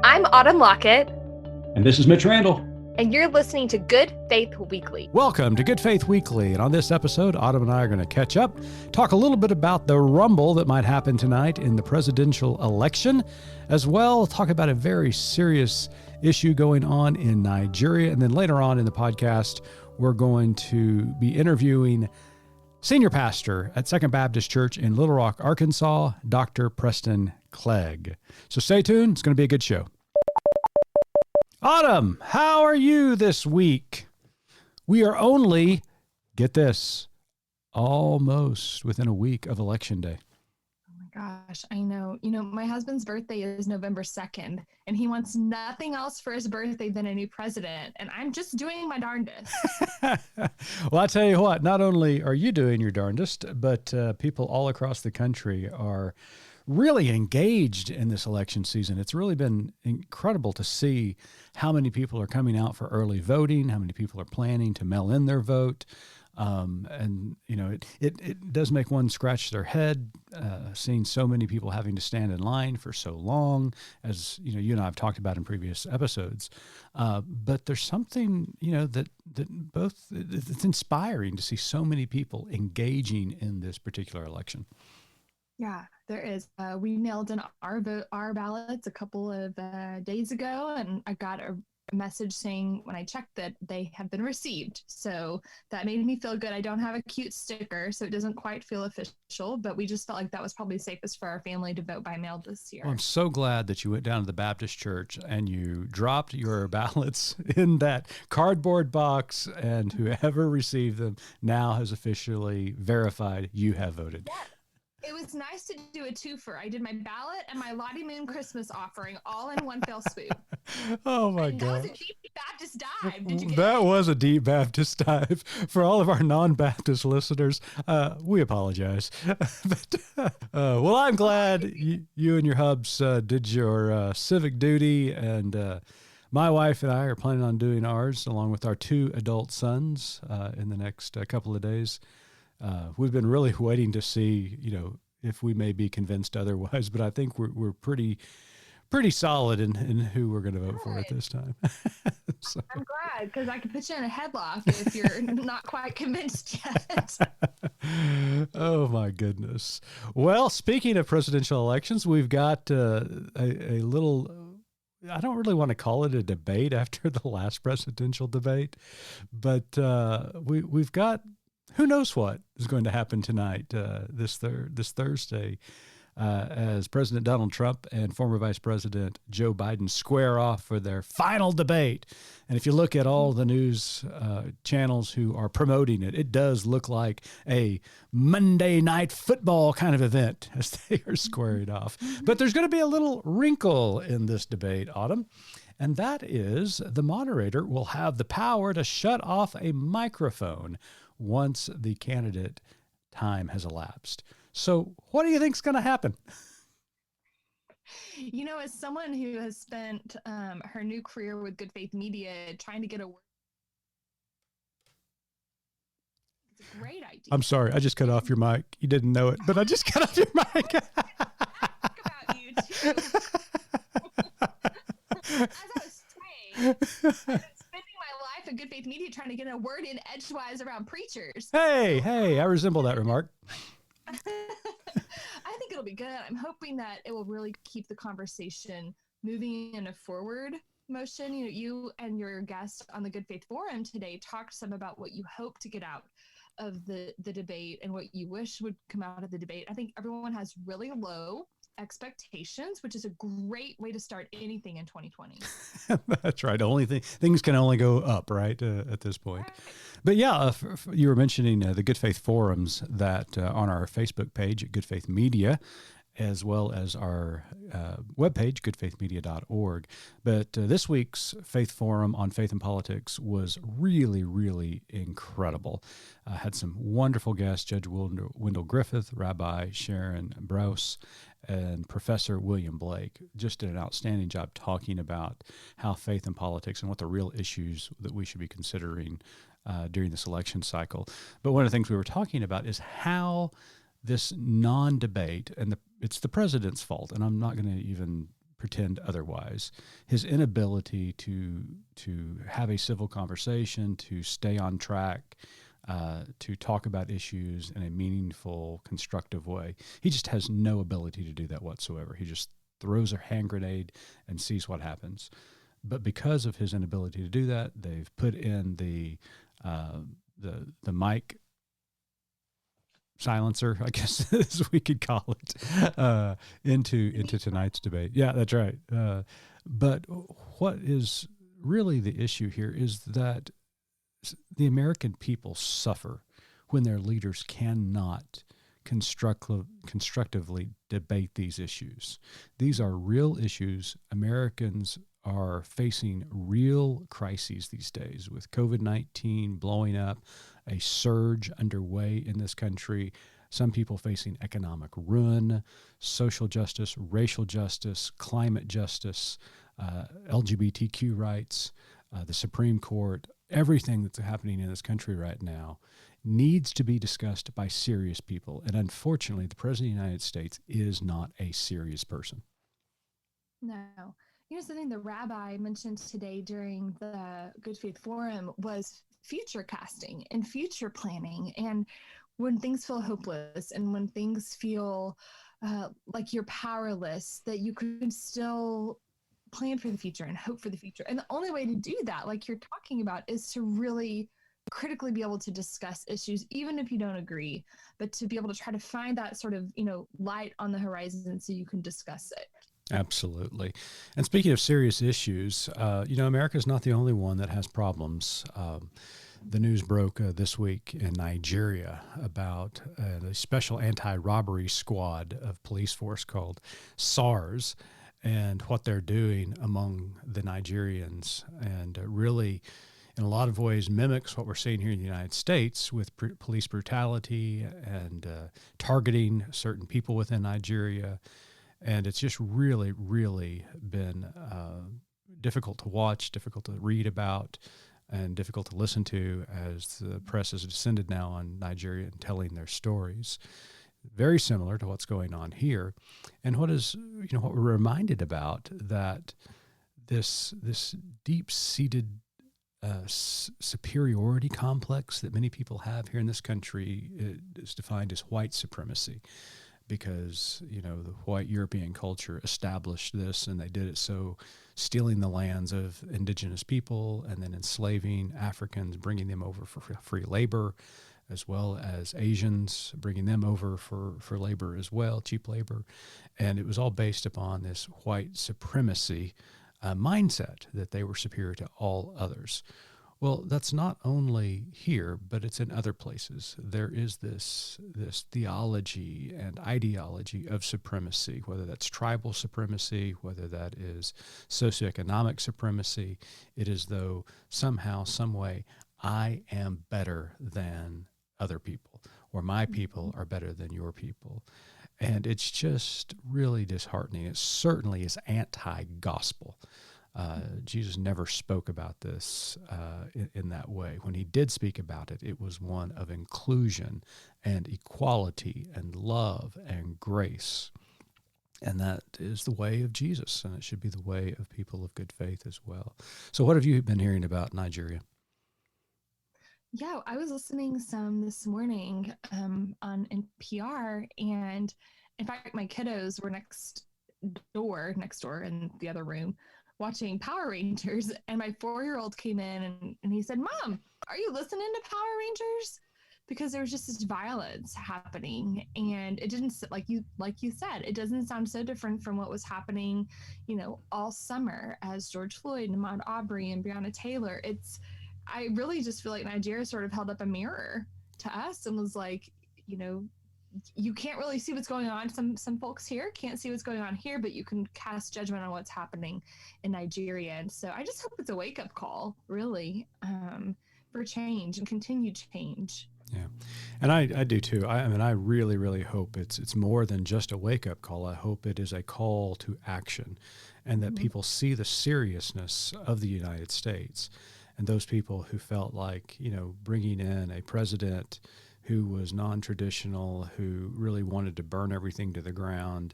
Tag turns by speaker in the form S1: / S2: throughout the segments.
S1: I'm Autumn Lockett.
S2: And this is Mitch Randall.
S1: And you're listening to Good Faith Weekly.
S3: Welcome to Good Faith Weekly. And on this episode, Autumn and I are going to catch up, talk a little bit about the rumble that might happen tonight in the presidential election, as well talk about a very serious issue going on in Nigeria. And then later on in the podcast, we're going to be interviewing senior pastor at Second Baptist Church in Little Rock, Arkansas, Dr. Preston Clegg. So stay tuned. It's going to be a good show. Autumn, how are you this week? We are only, get this, almost within a week of Election Day.
S4: Oh my gosh, I know. You know, my husband's birthday is November 2nd, and he wants nothing else for his birthday than a new president, and I'm just doing my darndest.
S3: Well, I tell you what, not only are you doing your darndest, but people all across the country are really engaged in this election season. It's really been incredible to see how many people are coming out for early voting, how many people are planning to mail in their vote. And, you know, it does make one scratch their head, seeing so many people having to stand in line for so long, as, you know, you and I have talked about in previous episodes. But there's something, you know, that both, it's inspiring to see so many people engaging in this particular election.
S4: Yeah, there is. We mailed in our ballots a couple of days ago, and I got a message saying when I checked that they have been received. So that made me feel good. I don't have a cute sticker, so it doesn't quite feel official, but we just felt like that was probably safest for our family to vote by mail this year.
S3: Well, I'm so glad that you went down to the Baptist church and you dropped your ballots in that cardboard box, and whoever received them now has officially verified you have voted.
S4: Yeah. It was nice to do a twofer. I did my ballot and my Lottie Moon Christmas offering all in one fell swoop.
S3: Oh my God.
S4: That was a deep Baptist dive. Did you get
S3: that
S4: it?
S3: was a deep Baptist dive. For all of our non-Baptist listeners, we apologize. Well, I'm glad you and your hubs did your civic duty, and my wife and I are planning on doing ours along with our two adult sons in the next couple of days. We've been really waiting to see, you know, if we may be convinced otherwise, but I think we're pretty solid in who we're going to vote for at this time. So.
S4: I'm glad, because I can put you in a headlock if you're not quite convinced yet.
S3: Oh my goodness. Well, speaking of presidential elections, we've got a little, I don't really want to call it a debate after the last presidential debate, but we've got, who knows what is going to happen tonight, this Thursday, as President Donald Trump and former Vice President Joe Biden square off for their final debate. And if you look at all the news channels who are promoting it, it does look like a Monday Night Football kind of event as they are squaring off. But there's going to be a little wrinkle in this debate, Autumn. And that is the moderator will have the power to shut off a microphone once the candidate time has elapsed. So what do you think is going to happen?
S4: You know, as someone who has spent her new career with Good Faith Media trying to get a word, it's a great idea.
S3: I'm sorry, I just cut off your mic. You didn't know it, but I just cut off your mic.
S4: Ask about you too. As I was saying, I've been spending my life at Good Faith Media trying to get a word in edgewise around preachers.
S3: Hey, I resemble that remark.
S4: I think it'll be good. I'm hoping that it will really keep the conversation moving in a forward motion. You know, you and your guest on the Good Faith Forum today talked some about what you hope to get out of the debate and what you wish would come out of the debate. I think everyone has really low expectations, which is a great way to start anything in 2020.
S3: That's right. Things can only go up, right, at this point. Right. But yeah, you were mentioning the Good Faith forums that on our Facebook page at Good Faith Media, as well as our webpage, goodfaithmedia.org. But this week's Faith Forum on Faith and Politics was really, really incredible. Had some wonderful guests, Judge Wendell Griffith, Rabbi Sharon Brous, and Professor William Blake. Just did an outstanding job talking about how faith and politics and what the real issues that we should be considering during this election cycle. But one of the things we were talking about is how this non-debate, and it's the president's fault, and I'm not going to even pretend otherwise. His inability to have a civil conversation, to stay on track, to talk about issues in a meaningful, constructive way. He just has no ability to do that whatsoever. He just throws a hand grenade and sees what happens. But because of his inability to do that, they've put in the mic silencer, I guess as we could call it, into tonight's debate. Yeah, that's right. But what is really the issue here is that the American people suffer when their leaders cannot constructively debate these issues. These are real issues. Americans are facing real crises these days with COVID-19 blowing up, a surge underway in this country, some people facing economic ruin, social justice, racial justice, climate justice, LGBTQ rights, the Supreme Court. Everything that's happening in this country right now needs to be discussed by serious people. And unfortunately, the President of the United States is not a serious person.
S4: No. Something the rabbi mentioned today during the Good Faith Forum was future casting and future planning. And when things feel hopeless and when things feel like you're powerless, that you can still plan for the future and hope for the future. And the only way to do that, like you're talking about, is to really critically be able to discuss issues, even if you don't agree, but to be able to try to find that sort of, light on the horizon so you can discuss it.
S3: Absolutely. And speaking of serious issues, America's not the only one that has problems. The news broke this week in Nigeria about a special anti-robbery squad of police force called SARS, and what they're doing among the Nigerians, and really, in a lot of ways, mimics what we're seeing here in the United States with police brutality and targeting certain people within Nigeria. And it's just really, really been difficult to watch, difficult to read about, and difficult to listen to as the press has descended now on Nigeria and telling their stories. Very similar to what's going on here. And what we're reminded about, that this deep-seated superiority complex that many people have here in this country is defined as white supremacy, because the white European culture established this, and they did it so stealing the lands of indigenous people and then enslaving Africans, bringing them over for free labor, as well as Asians, bringing them over for labor as well, cheap labor. And it was all based upon this white supremacy mindset that they were superior to all others. Well, that's not only here, but it's in other places. There is this theology and ideology of supremacy, whether that's tribal supremacy, whether that is socioeconomic supremacy. It is though somehow, some way, I am better than other people, or my people are better than your people. And it's just really disheartening. It certainly is anti-gospel. Jesus never spoke about this in that way. When he did speak about it, it was one of inclusion and equality and love and grace. And that is the way of Jesus, and it should be the way of people of good faith as well. So what have you been hearing about Nigeria?
S4: Yeah, I was listening some this morning on NPR, and in fact, my kiddos were next door in the other room, watching Power Rangers, and my 4-year-old came in and he said, "Mom, are you listening to Power Rangers?" Because there was just this violence happening, and it didn't, like you said, it doesn't sound so different from what was happening, all summer as George Floyd and Ahmaud Arbery and Breonna Taylor. I really just feel like Nigeria sort of held up a mirror to us and was like, you can't really see what's going on. Some folks here can't see what's going on here, but you can cast judgment on what's happening in Nigeria. And so I just hope it's a wake-up call, really, for change and continued change.
S3: Yeah, and I do too. I really, really hope it's more than just a wake-up call. I hope it is a call to action, and that people see the seriousness of the United States. And those people who felt like, bringing in a president who was non-traditional, who really wanted to burn everything to the ground,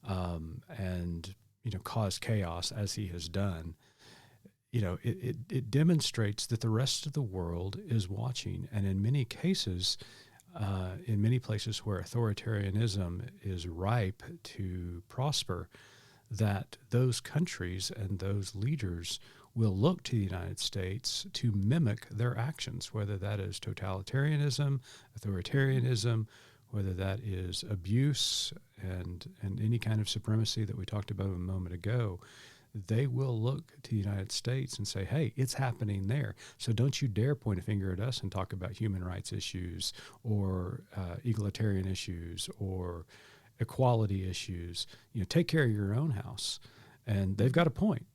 S3: and, cause chaos as he has done, it demonstrates that the rest of the world is watching. And in many cases, in many places where authoritarianism is ripe to prosper, that those countries and those leaders will look to the United States to mimic their actions, whether that is totalitarianism, authoritarianism, whether that is abuse and any kind of supremacy that we talked about a moment ago. They will look to the United States and say, hey, it's happening there. So don't you dare point a finger at us and talk about human rights issues or egalitarian issues or equality issues. Take care of your own house. And they've got a point.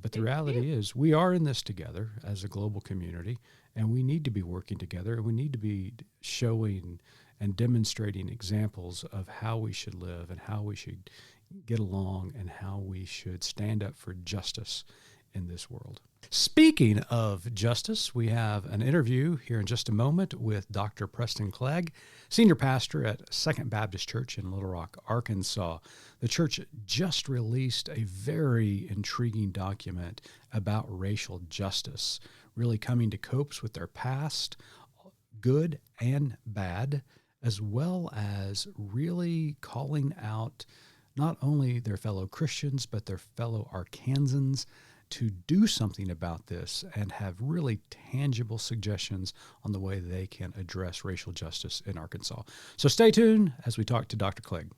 S3: But the reality is we are in this together as a global community, and we need to be working together, and we need to be showing and demonstrating examples of how we should live and how we should get along and how we should stand up for justice in this world. Speaking of justice, we have an interview here in just a moment with Dr. Preston Clegg, senior pastor at Second Baptist Church in Little Rock, Arkansas. The church just released a very intriguing document about racial justice, really coming to copes with their past, good and bad, as well as really calling out not only their fellow Christians, but their fellow Arkansans to do something about this and have really tangible suggestions on the way they can address racial justice in Arkansas. So stay tuned as we talk to Dr. Clegg.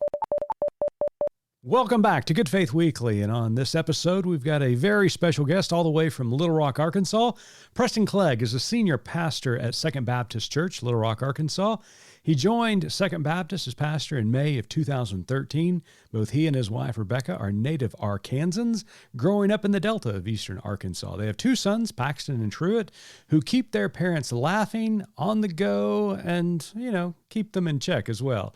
S3: Welcome back to Good Faith Weekly, and on this episode, we've got a very special guest all the way from Little Rock, Arkansas. Preston Clegg is a senior pastor at Second Baptist Church, Little Rock, Arkansas. He joined Second Baptist as pastor in May of 2013. Both he and his wife, Rebecca, are native Arkansans growing up in the Delta of eastern Arkansas. They have two sons, Paxton and Truett, who keep their parents laughing, on the go, and, keep them in check as well.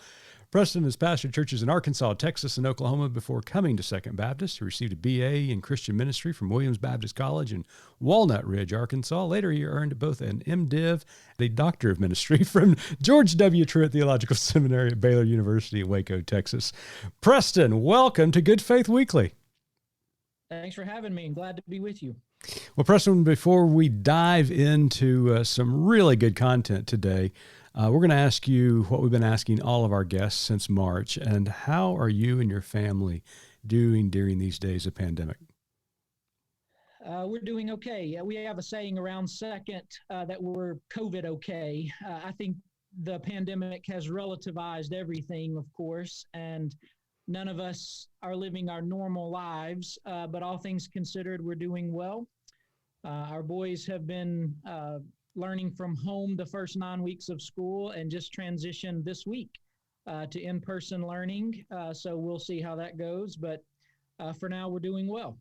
S3: Preston has pastored churches in Arkansas, Texas, and Oklahoma before coming to Second Baptist. He received a BA in Christian ministry from Williams Baptist College in Walnut Ridge, Arkansas. Later, he earned both an MDiv and a Doctor of Ministry from George W. Truett Theological Seminary at Baylor University in Waco, Texas. Preston, welcome to Good Faith Weekly.
S5: Thanks for having me, and glad to be with you.
S3: Well, Preston, before we dive into some really good content today, we're going to ask you what we've been asking all of our guests since March, and how are you and your family doing during these days of pandemic?
S5: We're doing okay. We have a saying around Second that we're COVID okay. I think the pandemic has relativized everything, of course, and none of us are living our normal lives, but all things considered, we're doing well. Our boys have been learning from home the first 9 weeks of school and just transitioned this week to in-person learning. So we'll see how that goes. But for now, we're doing well.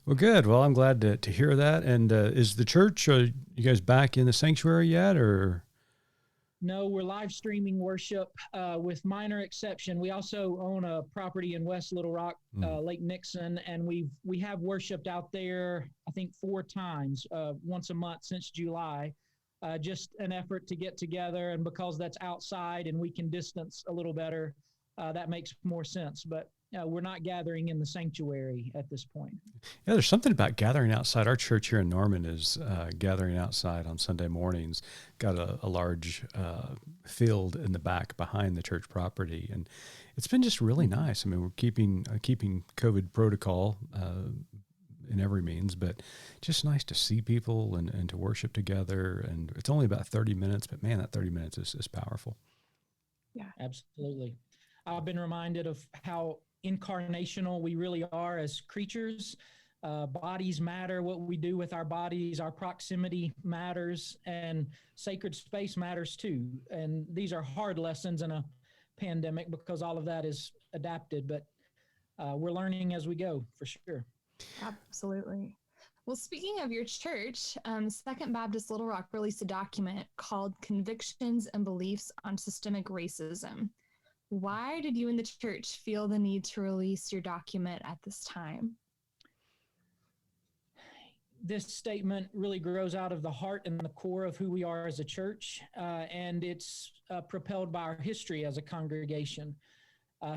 S3: Well, good. Well, I'm glad to hear that. And is the church, you guys back in the sanctuary yet, or?
S5: No, we're live streaming worship with minor exception. We also own a property in West Little Rock, Lake Nixon, and we have worshiped out there, I think 4 times, once a month since July. Just an effort to get together, and because that's outside and we can distance a little better, that makes more sense. But we're not gathering in the sanctuary at this point.
S3: Yeah, there's something about gathering outside. Our church here in Norman is gathering outside on Sunday mornings. Got a large field in the back behind the church property, and it's been just really nice. I mean, we're keeping COVID protocol in every means, but just nice to see people and to worship together. And it's only about 30 minutes, but man, that 30 minutes is powerful.
S5: Yeah, absolutely. I've been reminded of how incarnational we really are as creatures. Bodies matter. What we do with our bodies, our proximity matters, and sacred space matters too. And these are hard lessons in a pandemic because all of that is adapted, but we're learning as we go, for sure.
S4: Absolutely. Well, speaking of your church, Second Baptist Little Rock released a document called Convictions and Beliefs on Systemic Racism. Why did you and the church feel the need to release your document at this time?
S5: This statement really grows out of the heart and the core of who we are as a church, and it's propelled by our history as a congregation.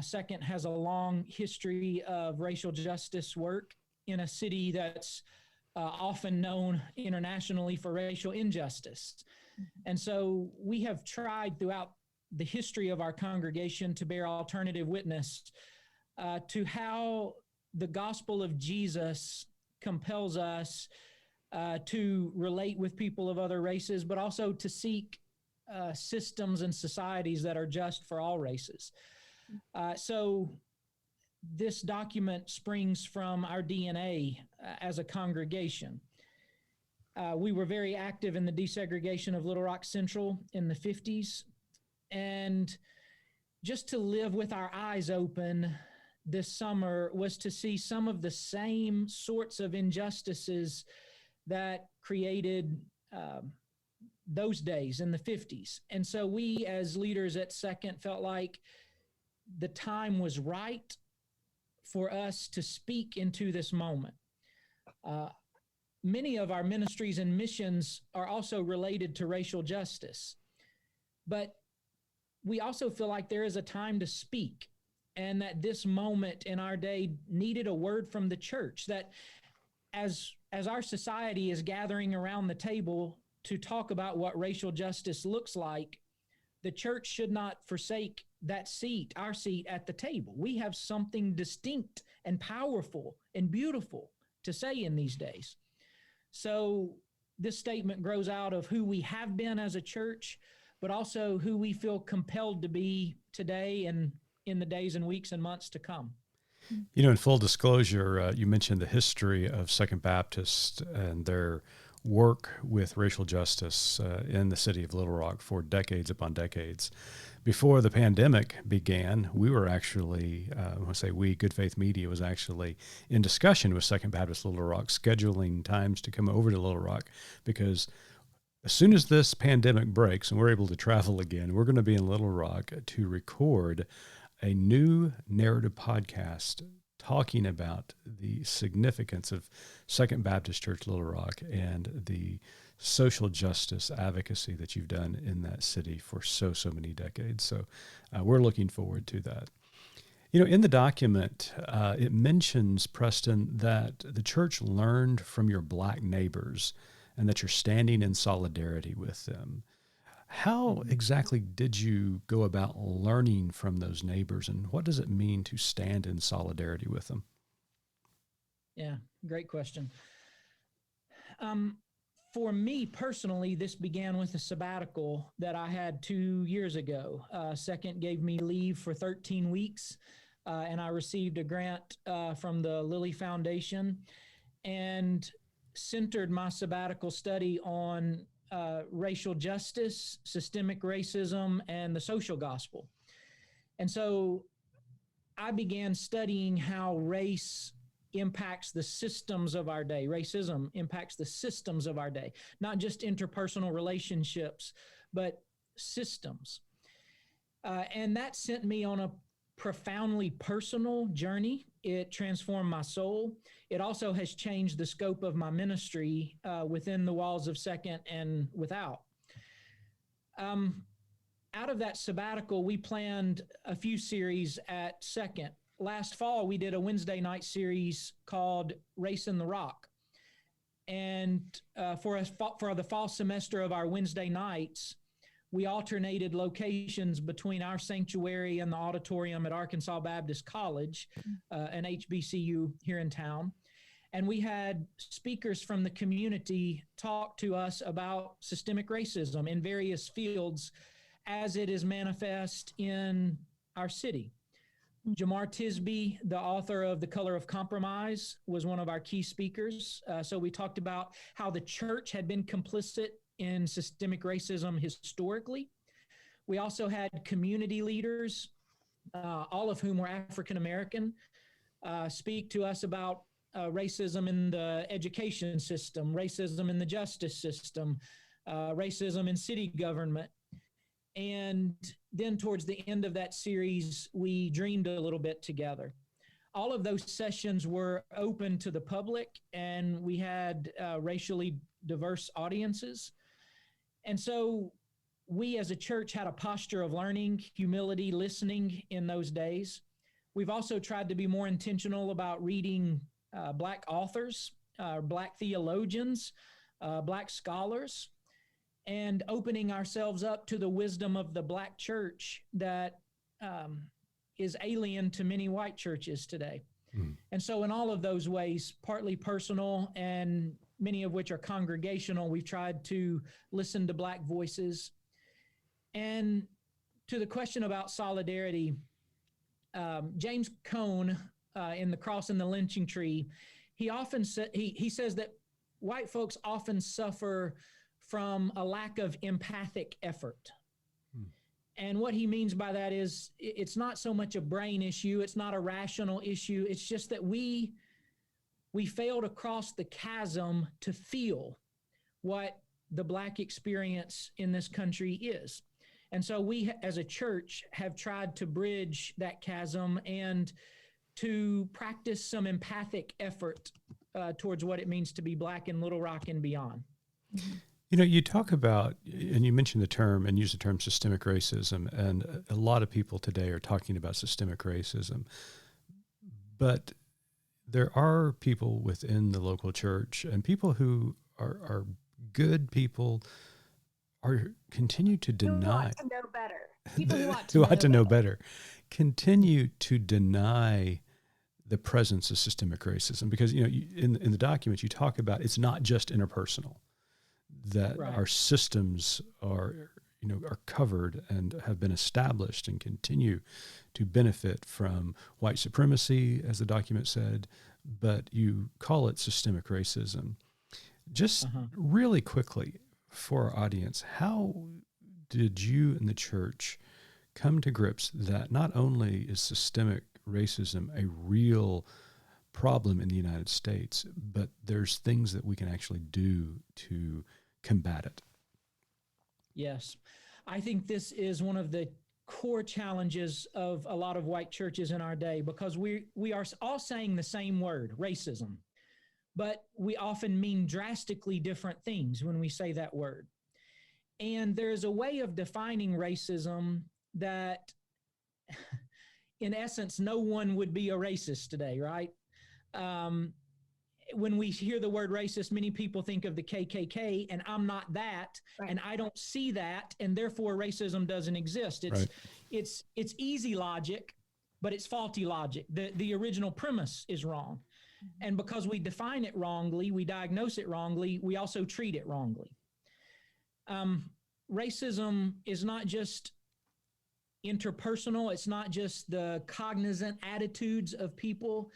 S5: Second has a long history of racial justice work in a city that's often known internationally for racial injustice. And so we have tried throughout the history of our congregation to bear alternative witness to how the gospel of Jesus compels us to relate with people of other races, but also to seek systems and societies that are just for all races. So this document springs from our DNA as a congregation. We were very active in the desegregation of Little Rock Central in the 50s. And just to live with our eyes open this summer was to see some of the same sorts of injustices that created those days in the 50s. And so we as leaders at Second felt like the time was right for us to speak into this moment. Many of our ministries and missions are also related to racial justice, but we also feel like there is a time to speak, and that this moment in our day needed a word from the church, that as our society is gathering around the table to talk about what racial justice looks like, the church should not forsake that seat, our seat at the table. We have something distinct and powerful and beautiful to say in these days. So this statement grows out of who we have been as a church, but also who we feel compelled to be today and in the days and weeks and months to come.
S3: You know, in full disclosure, you mentioned the history of Second Baptist and their work with racial justice in the city of Little Rock for decades upon decades. Before the pandemic began, we were actually, when I say we, Good Faith Media was actually in discussion with Second Baptist Little Rock, scheduling times to come over to Little Rock, because as soon as this pandemic breaks and we're able to travel again, we're going to be in Little Rock to record a new narrative podcast talking about the significance of Second Baptist Church Little Rock and the social justice advocacy that you've done in that city for so many decades. So we're looking forward to that. You know, in the document, it mentions, Preston, that the church learned from your Black neighbors and that you're standing in solidarity with them. How exactly did you go about learning from those neighbors, and what does it mean to stand in solidarity with them?
S5: Yeah, great question. For me personally, this began with a sabbatical that I had 2 years ago. Second gave me leave for 13 weeks, and I received a grant from the Lilly Foundation and centered my sabbatical study on racial justice, systemic racism, and the social gospel. And so I began studying how race impacts the systems of our day. Racism impacts the systems of our day, not just interpersonal relationships, but systems. And that sent me on a profoundly personal journey. It transformed my soul. It also has changed the scope of my ministry within the walls of Second and without. Out of that sabbatical, we planned a few series at Second. Last fall, we did a Wednesday night series called Race in the Rock. And for the fall semester of our Wednesday nights, we alternated locations between our sanctuary and the auditorium at Arkansas Baptist College, an HBCU here in town. And we had speakers from the community talk to us about systemic racism in various fields as it is manifest in our city. Jamar Tisby, the author of The Color of Compromise, was one of our key speakers. So we talked about how the church had been complicit in systemic racism historically. We also had community leaders, all of whom were African American, speak to us about racism in the education system, racism in the justice system, racism in city government. And then towards the end of that series, we dreamed a little bit together. All of those sessions were open to the public, and we had racially diverse audiences. And so we as a church had a posture of learning, humility, listening in those days. We've also tried to be more intentional about reading Black authors, Black theologians, Black scholars, and opening ourselves up to the wisdom of the Black church that is alien to many white churches today. And so in all of those ways, partly personal and many of which are congregational, we've tried to listen to Black voices. And to the question about solidarity, James Cone in The Cross and the Lynching Tree, he often he says that white folks often suffer from a lack of empathic effort. And what he means by that is it's not so much a brain issue, it's not a rational issue, it's just that we fail to cross the chasm to feel what the Black experience in this country is. And so we as a church have tried to bridge that chasm and to practice some empathic effort towards what it means to be Black in Little Rock and beyond.
S3: You know, you talk about, and you mentioned the term and use the term systemic racism, and a lot of people today are talking about systemic racism. But there are people within the local church and people who are good people are continue to deny.
S4: Who want to know better. People who want
S3: who
S4: to
S3: ought to know better continue to deny the presence of systemic racism, because you know in the documents you talk about it's not just interpersonal, that
S5: Right.
S3: our systems are covered and have been established and continue to benefit from white supremacy, as the document said, but you call it systemic racism. Just really quickly for our audience, how did you and the church come to grips that not only is systemic racism a real problem in the United States, but there's things that we can actually do to combat it?
S5: Yes. I think this is one of the core challenges of a lot of white churches in our day, because we are all saying the same word, racism, but we often mean drastically different things when we say that word. And there's a way of defining racism that, in essence, no one would be a racist today, right? When we hear the word racist, many people think of the KKK, and I'm not that,
S4: Right.
S5: and I don't see that, and therefore racism doesn't exist. It's easy logic, but it's faulty logic. The original premise is wrong. And because we define it wrongly, we diagnose it wrongly, we also treat it wrongly. Racism is not just interpersonal. It's not just the cognizant attitudes of people.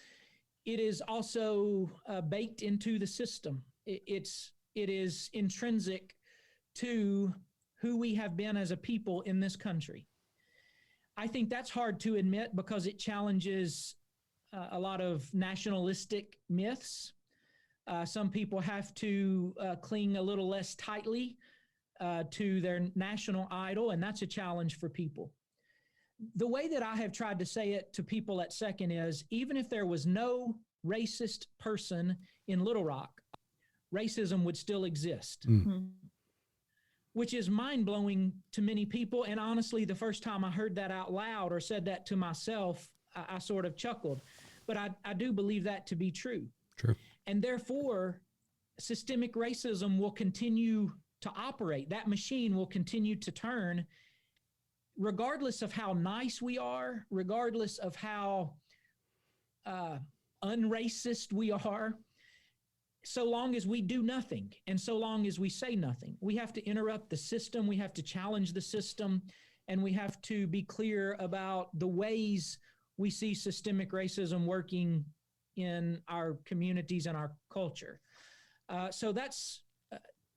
S5: It is also baked into the system. It is intrinsic to who we have been as a people in this country. I think that's hard to admit because it challenges a lot of nationalistic myths. Some people have to cling a little less tightly to their national idol, and that's a challenge for people. The way that I have tried to say it to people at Second is, even if there was no racist person in Little Rock, racism would still exist, which is mind-blowing to many people. And honestly, the first time I heard that out loud or said that to myself, I sort of chuckled. But I do believe that to be true.
S3: True.
S5: And therefore, systemic racism will continue to operate. That machine will continue to turn, regardless of how nice we are, regardless of how unracist we are, so long as we do nothing and so long as we say nothing. We have to interrupt the system, we have to challenge the system, and we have to be clear about the ways we see systemic racism working in our communities and our culture. So that's,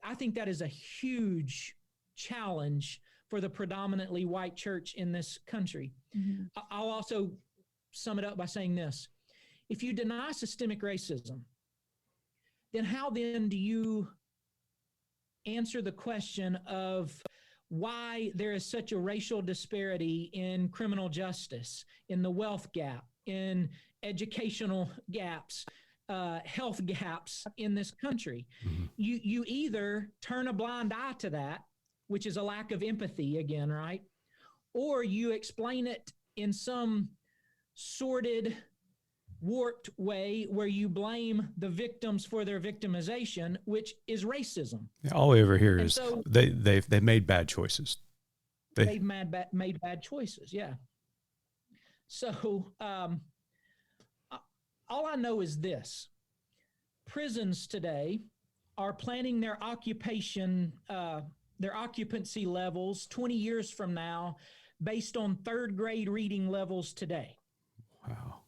S5: I think that is a huge challenge for the predominantly white church in this country. I'll also sum it up by saying this. If you deny systemic racism, then how then do you answer the question of why there is such a racial disparity in criminal justice, in the wealth gap, in educational gaps, health gaps in this country? You either turn a blind eye to that, which is a lack of empathy again, right? Or you explain it in some sordid, warped way where you blame the victims for their victimization, which is racism.
S3: All we ever hear
S5: And
S3: is
S5: so
S3: they've made bad choices.
S5: they've made bad choices. Yeah. So all I know is this: prisons today are planning their occupancy levels 20 years from now based on third grade reading levels today.
S3: Wow.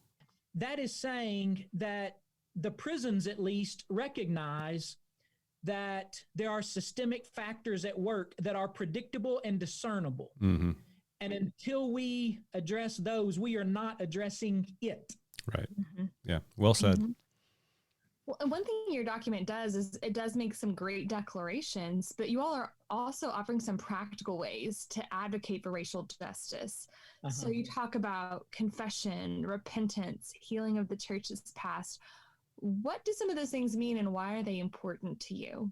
S5: That is saying that the prisons at least recognize that there are systemic factors at work that are predictable and discernible.
S3: Mm-hmm.
S5: And until we address those, we are not addressing it.
S3: Right.
S1: Mm-hmm.
S3: Yeah. Well said.
S1: Mm-hmm.
S4: Well, and one thing your document does is it does make some great declarations, but you all are also offering some practical ways to advocate for racial justice.
S5: Uh-huh.
S4: So you talk about confession, repentance, healing of the church's past. What do some of those things mean, and why are they important to you?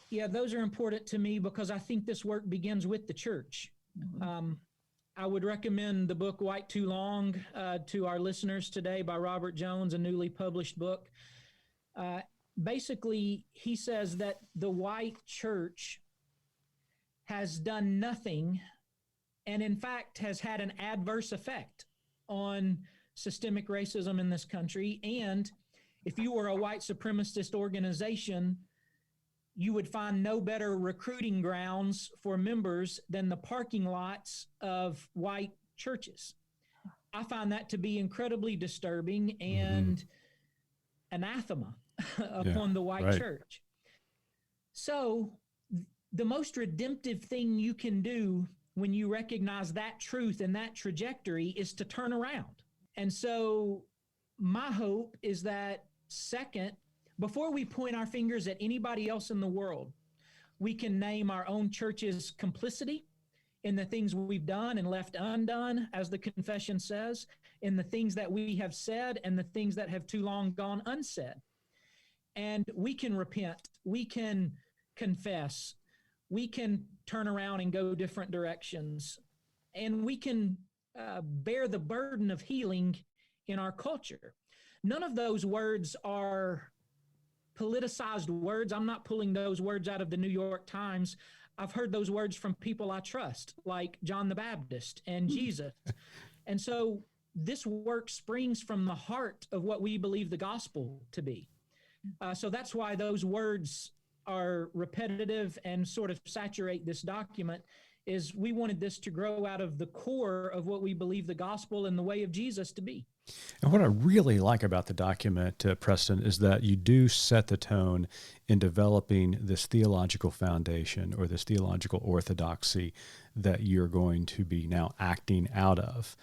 S5: Yeah, those are important to me because I think this work begins with the church.
S4: Mm-hmm.
S5: I would recommend the book White Too Long to our listeners today by Robert Jones, a newly published book. Basically, he says that the white church has done nothing and, in fact, has had an adverse effect on systemic racism in this country. And if you were a white supremacist organization, you would find no better recruiting grounds for members than the parking lots of white churches. I find that to be incredibly disturbing and anathema upon the white church. So the most redemptive thing you can do when you recognize that truth and that trajectory is to turn around. And so my hope is that, second, before we point our fingers at anybody else in the world, we can name our own church's complicity in the things we've done and left undone, as the confession says, in the things that we have said and the things that have too long gone unsaid. And we can repent, we can confess, we can turn around and go different directions, and we can bear the burden of healing in our culture. None of those words are politicized words. I'm not pulling those words out of the New York Times. I've heard those words from people I trust, like John the Baptist and Jesus. And so this work springs from the heart of what we believe the gospel to be. So that's why those words are repetitive and sort of saturate this document, is we wanted this to grow out of the core of what we believe the gospel and the way of Jesus to be.
S3: And what I really like about the document, Preston, is that you do set the tone in developing this theological foundation or this theological orthodoxy that you're going to be now acting out of.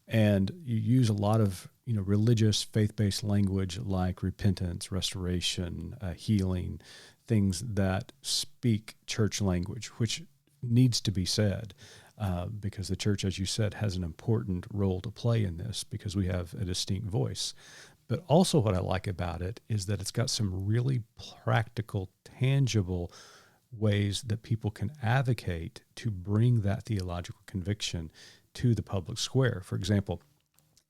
S3: And you use a lot of religious, faith-based language like repentance, restoration, healing, things that speak church language, which needs to be said. Because the church, as you said, has an important role to play in this because we have a distinct voice. But also what I like about it is that it's got some really practical, tangible ways that people can advocate to bring that theological conviction to the public square. For example,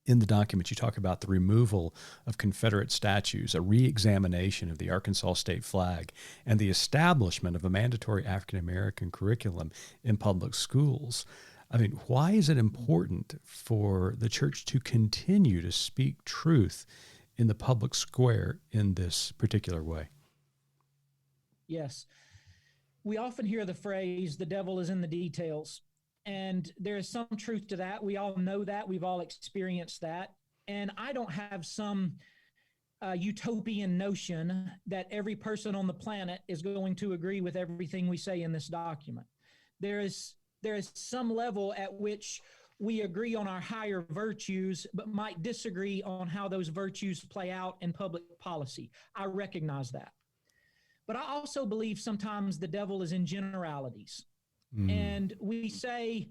S3: in the document, you talk about the removal of Confederate statues, a re-examination of the Arkansas state flag, and the establishment of a mandatory African-American curriculum in public schools. I mean, why is it important for the church to continue to speak truth in the public square in this particular way?
S5: Yes. We often hear the phrase, the devil is in the details. And there is some truth to that. We all know that. We've all experienced that. And I don't have some utopian notion that every person on the planet is going to agree with everything we say in this document. There is some level at which we agree on our higher virtues, but might disagree on how those virtues play out in public policy. I recognize that. But I also believe sometimes the devil is in generalities. And we say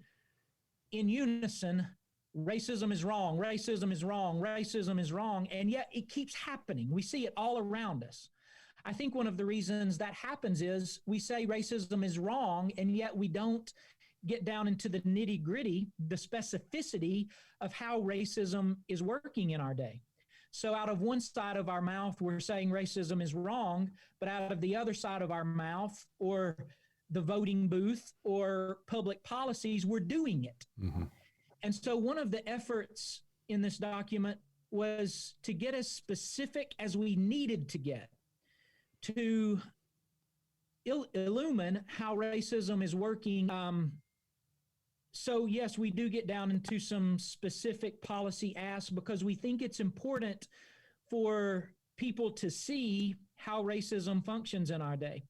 S5: in unison, racism is wrong, racism is wrong, racism is wrong, and yet it keeps happening. We see it all around us. I think one of the reasons that happens is we say racism is wrong, and yet we don't get down into the nitty gritty, the specificity of how racism is working in our day. So out of one side of our mouth, we're saying racism is wrong, but out of the other side of our mouth, or the voting booth or public policies, we're doing it. Mm-hmm. And so one of the efforts in this document was to get as specific as we needed to get to illumine how racism is working. So yes, we do get down into some specific policy asks because we think it's important for people to see how racism functions in our day.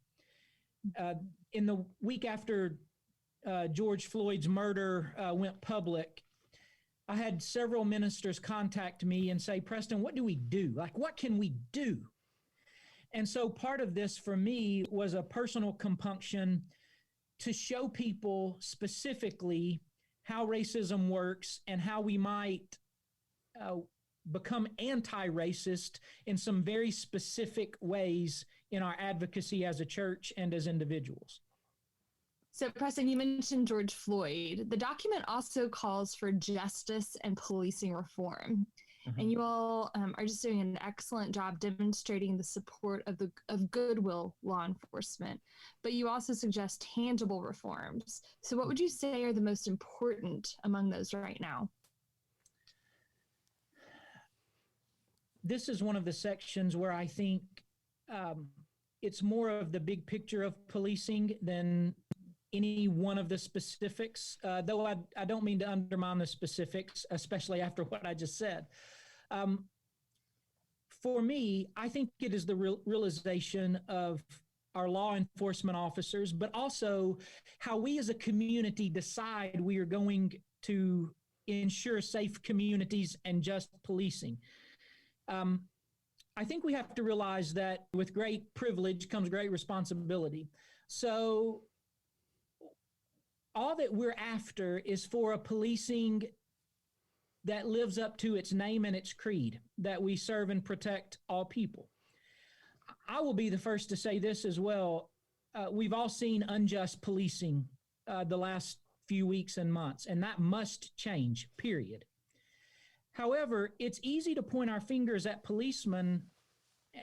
S5: In the week after George Floyd's murder went public, I had several ministers contact me and say, Preston, what do we do? Like, what can we do? And so part of this for me was a personal compunction to show people specifically how racism works and how we might become anti-racist in some very specific ways in our advocacy as a church and as individuals.
S4: So, Preston, you mentioned George Floyd. The document also calls for justice and policing reform. Mm-hmm. And you all are just doing an excellent job demonstrating the support of goodwill law enforcement. But you also suggest tangible reforms. So what would you say are the most important among those right now?
S5: This is one of the sections where I think it's more of the big picture of policing than any one of the specifics, though I don't mean to undermine the specifics, especially after what I just said. For me, I think it is the realization of our law enforcement officers, but also how we as a community decide we are going to ensure safe communities and just policing. I think we have to realize that with great privilege comes great responsibility. So all that we're after is for a policing that lives up to its name and its creed, that we serve and protect all people. I will be the first to say this as well. We've all seen unjust policing the last few weeks and months, and that must change, period. However, it's easy to point our fingers at policemen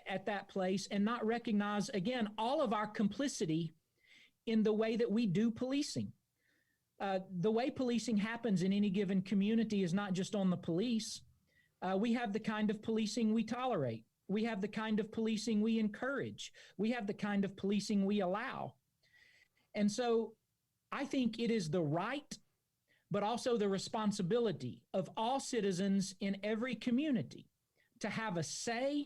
S5: at that place and not recognize, again, all of our complicity in the way that we do policing. The way policing happens in any given community is not just on the police. We have the kind of policing we tolerate. We have the kind of policing we encourage. We have the kind of policing we allow. And so I think it is the right, but also the responsibility of all citizens in every community to have a say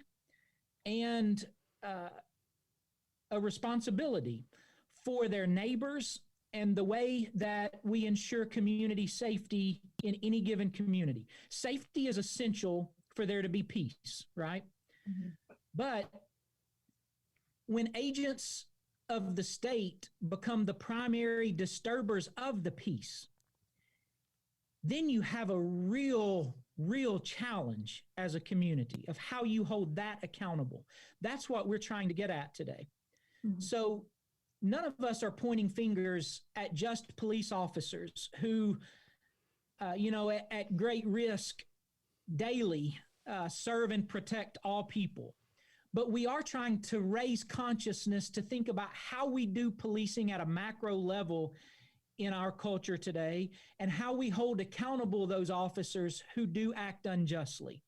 S5: and a responsibility for their neighbors and the way that we ensure community safety in any given community. Safety is essential for there to be peace, right? Mm-hmm. But when agents of the state become the primary disturbers of the peace, then you have a real challenge as a community of how you hold that accountable. That's what we're trying to get at today. Mm-hmm. So none of us are pointing fingers at just police officers who, at great risk daily serve and protect all people. But we are trying to raise consciousness to think about how we do policing at a macro level in our culture today and how we hold accountable those officers who do act unjustly.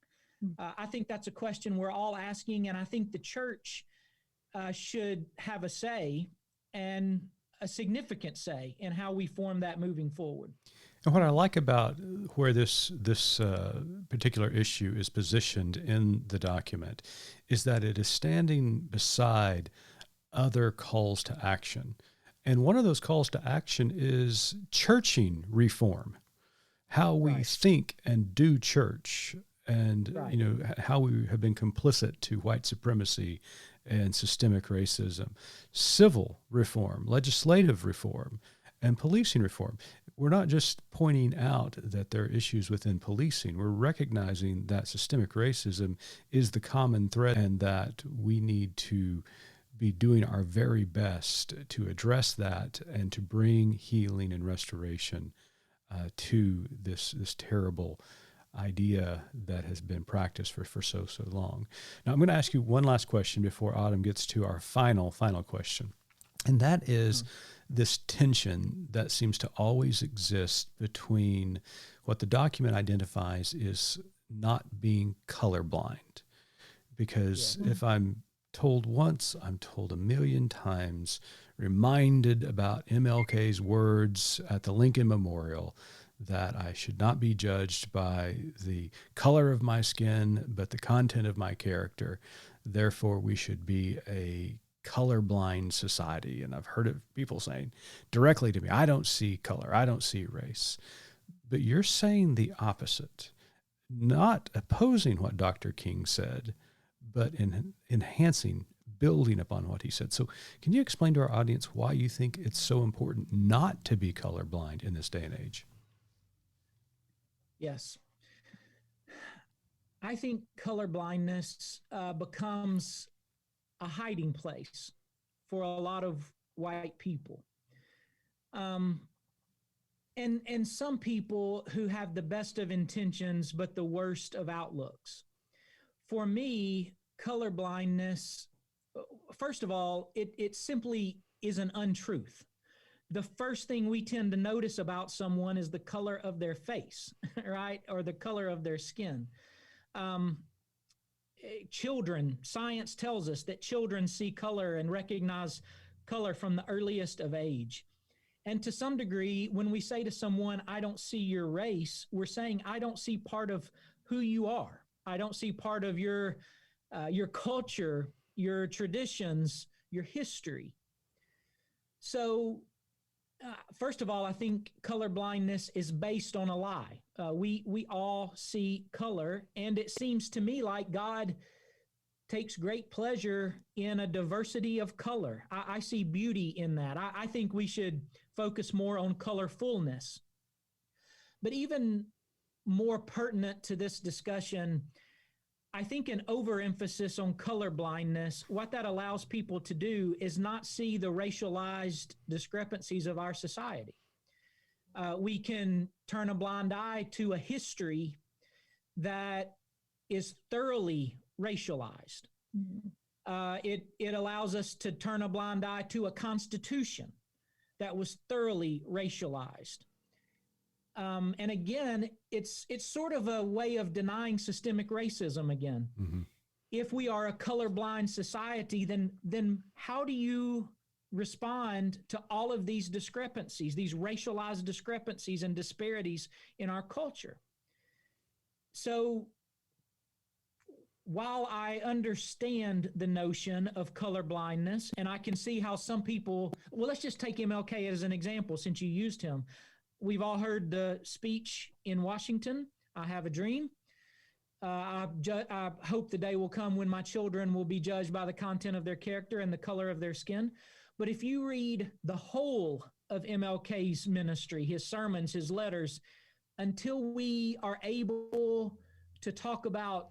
S5: I think that's a question we're all asking, and I think the church should have a say and a significant say in how we form that moving forward.
S3: And what I like about where this particular issue is positioned in the document is that it is standing beside other calls to action. And one of those calls to action is churching reform, how we think and do church, and how we have been complicit to white supremacy and systemic racism, civil reform, legislative reform, and policing reform. We're not just pointing out that there are issues within policing. We're recognizing that systemic racism is the common thread and that we need to be doing our very best to address that and to bring healing and restoration to this terrible idea that has been practiced for so long. Now, I'm going to ask you one last question before Autumn gets to our final question. And that is this tension that seems to always exist between what the document identifies is not being colorblind. Because if I'm told once, I'm told a million times, reminded about MLK's words at the Lincoln Memorial, that I should not be judged by the color of my skin, but the content of my character. Therefore, we should be a colorblind society. And I've heard of people saying directly to me, I don't see color, I don't see race. But you're saying the opposite, not opposing what Dr. King said, but in enhancing, building upon what he said. So can you explain to our audience why you think it's so important not to be colorblind in this day and age?
S5: Yes. I think colorblindness becomes a hiding place for a lot of white people. And some people who have the best of intentions, but the worst of outlooks. For me, colorblindness, first of all, it simply is an untruth. The first thing we tend to notice about someone is the color of their face, right? Or the color of their skin. Children, science tells us that children see color and recognize color from the earliest of age. And to some degree, when we say to someone, I don't see your race, we're saying, I don't see part of who you are. I don't see part of your culture, your traditions, your history. So, first of all, I think colorblindness is based on a lie. We all see color, and it seems to me like God takes great pleasure in a diversity of color. I see beauty in that. I think we should focus more on colorfulness. But even more pertinent to this discussion, I think an overemphasis on colorblindness, what that allows people to do is not see the racialized discrepancies of our society. We can turn a blind eye to a history that is thoroughly racialized. It allows us to turn a blind eye to a constitution that was thoroughly racialized. And again, it's sort of a way of denying systemic racism again. Mm-hmm. If we are a colorblind society, then how do you respond to all of these discrepancies, these racialized discrepancies and disparities in our culture? So while I understand the notion of colorblindness, and I can see how some people, well, let's just take MLK as an example since you used him. We've all heard the speech in Washington, I have a dream. I hope the day will come when my children will be judged by the content of their character and the color of their skin. But if you read the whole of MLK's ministry, his sermons, his letters, until we are able to talk about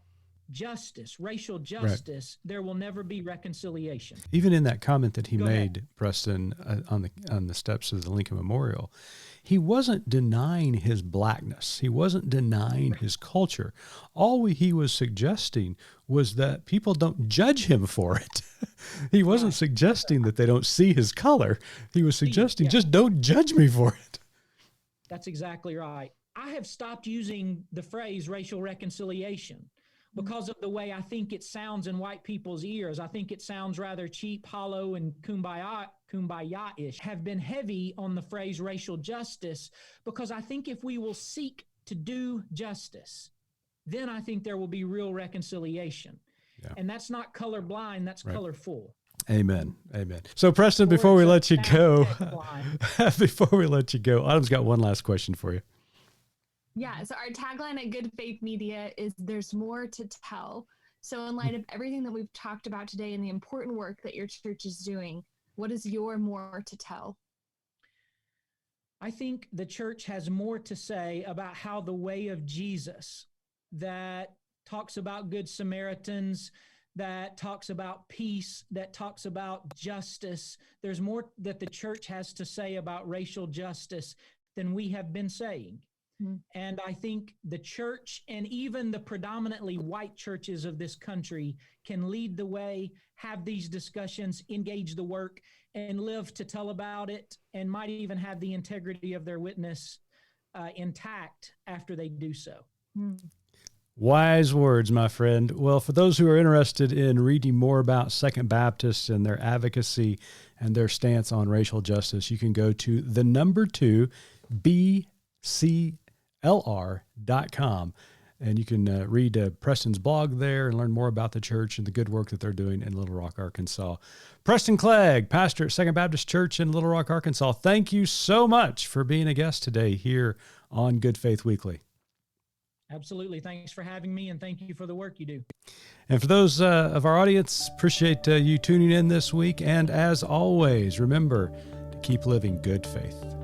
S5: justice, racial justice, right, there will never be reconciliation.
S3: Even in that comment that he made, Preston, on the steps of the Lincoln Memorial, he wasn't denying his blackness. He wasn't denying his culture. All he was suggesting was that people don't judge him for it. He wasn't suggesting that they don't see his color. He was suggesting, just don't judge me for it.
S5: That's exactly right. I have stopped using the phrase racial reconciliation because of the way I think it sounds in white people's ears. I think it sounds rather cheap, hollow, and kumbaya-ish. Have been heavy on the phrase racial justice because I think if we will seek to do justice, then I think there will be real reconciliation. Yeah. And that's not colorblind, that's right. Colorful.
S3: Amen. Amen. So Preston, before we let you go, Autumn's got one last question for you.
S4: Yeah, so our tagline at Good Faith Media is there's more to tell. So in light of everything that we've talked about today and the important work that your church is doing, what is your more to tell?
S5: I think the church has more to say about how the way of Jesus that talks about Good Samaritans, that talks about peace, that talks about justice. There's more that the church has to say about racial justice than we have been saying. And I think the church and even the predominantly white churches of this country can lead the way, have these discussions, engage the work, and live to tell about it, and might even have the integrity of their witness intact after they do so.
S3: Wise words, my friend. Well, for those who are interested in reading more about Second Baptists and their advocacy and their stance on racial justice, you can go to the number 2 BCLR.com. And you can read Preston's blog there and learn more about the church and the good work that they're doing in Little Rock, Arkansas. Preston Clegg, pastor at Second Baptist Church in Little Rock, Arkansas, thank you so much for being a guest today here on Good Faith Weekly.
S5: Absolutely. Thanks for having me, and thank you for the work you do.
S3: And for those of our audience, appreciate you tuning in this week. And as always, remember to keep living good faith.